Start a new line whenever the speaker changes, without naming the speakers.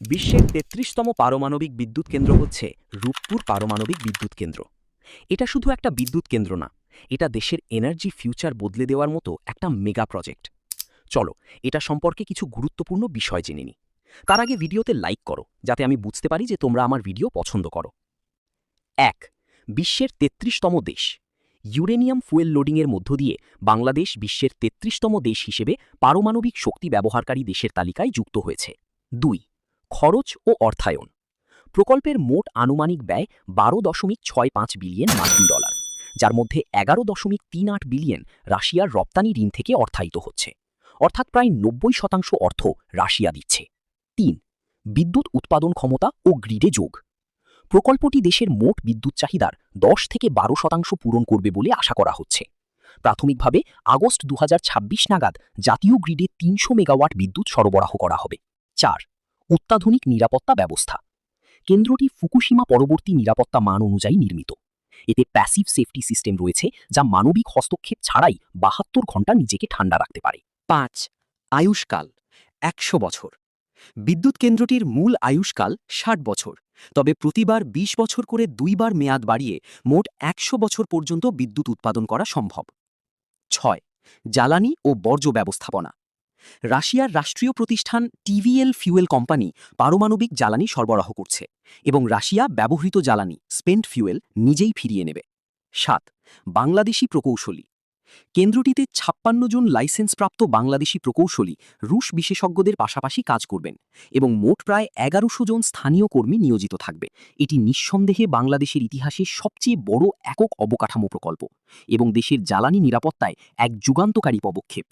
বিশ্বের ৩৩তম পারমাণবিক বিদ্যুৎ কেন্দ্র হচ্ছে রূপপুর পারমাণবিক বিদ্যুৎ কেন্দ্র। এটা শুধু একটা বিদ্যুৎ কেন্দ্র না, এটা দেশের এনার্জি ফিউচার বদলে দেওয়ার মতো একটা মেগা প্রজেক্ট। চলো এটা সম্পর্কে কিছু গুরুত্বপূর্ণ বিষয় জেনে নিই। তার আগে ভিডিওতে লাইক করো, যাতে আমি বুঝতে পারি যে তোমরা আমার ভিডিও পছন্দ করো। ১. বিশ্বের ৩৩তম দেশ। ইউরেনিয়াম ফুয়েল লোডিংয়ের মধ্য দিয়ে বাংলাদেশ বিশ্বের ৩৩তম দেশ হিসেবে পারমাণবিক শক্তি ব্যবহারকারী দেশের তালিকায় যুক্ত হয়েছে। ২. খরচ ও অর্থায়ন। প্রকল্পের মোট আনুমানিক ব্যয় ১২.৬৫ বিলিয়ন মার্কিন ডলার, যার মধ্যে ১১.৩৮ বিলিয়ন রাশিয়ার রপ্তানি ঋণ থেকে অর্থায়িত হচ্ছে, অর্থাৎ প্রায় ৯০% অর্থ রাশিয়া দিচ্ছে। ৩. বিদ্যুৎ উৎপাদন ক্ষমতা ও গ্রিডে যোগ। প্রকল্পটি দেশের মোট বিদ্যুৎ চাহিদার ১০-১২% পূরণ করবে বলে আশা করা হচ্ছে। প্রাথমিকভাবে আগস্ট ২০২৬ নাগাদ জাতীয় গ্রিডে ৩০০ মেগাওয়াট বিদ্যুৎ সরবরাহ করা হবে। ৪. অত্যাধুনিক নিরাপত্তা ব্যবস্থা। কেন্দ্রটি ফুকুশিমা পরবর্তী নিরাপত্তা মান অনুযায়ী নির্মিত। এতে প্যাসিভ সেফটি সিস্টেম রয়েছে, যা মানবিক হস্তক্ষেপ ছাড়াই ৭২ ঘন্টা নিজেকে ঠান্ডা রাখতে পারে।
৫. আয়ুষ্কাল ১০০ বছর। বিদ্যুৎ কেন্দ্রটির মূল আয়ুষ্কাল ৬০ বছর, তবে প্রতিবার ২০ বছর করে ২ বার মেয়াদ বাড়িয়ে মোট ১০০ বছর পর্যন্ত বিদ্যুৎ উৎপাদন করা সম্ভব। ৬. জ্বালানি ও বর্জ্য ব্যবস্থাপনা। রাশিয়ার রাষ্ট্রীয় প্রতিষ্ঠান টিভিএল ফিউয়েল কোম্পানি পারমাণবিক জ্বালানি সরবরাহ করছে এবং রাশিয়া ব্যবহৃত জ্বালানি স্পেন্ট ফিউয়েল নিজেই ফিরিয়ে নেবে। ৭. বাংলাদেশি প্রকৌশলী। কেন্দ্রটিতে ৫৬ জন লাইসেন্সপ্রাপ্ত বাংলাদেশি প্রকৌশলী রুশ বিশেষজ্ঞদের পাশাপাশি কাজ করবেন এবং মোট প্রায় ১১০০ জন স্থানীয় কর্মী নিয়োজিত থাকবে। এটি নিঃসন্দেহে বাংলাদেশের ইতিহাসে সবচেয়ে বড় একক অবকাঠামো প্রকল্প এবং দেশের জ্বালানি নিরাপত্তায় এক যুগান্তকারী পদক্ষেপ।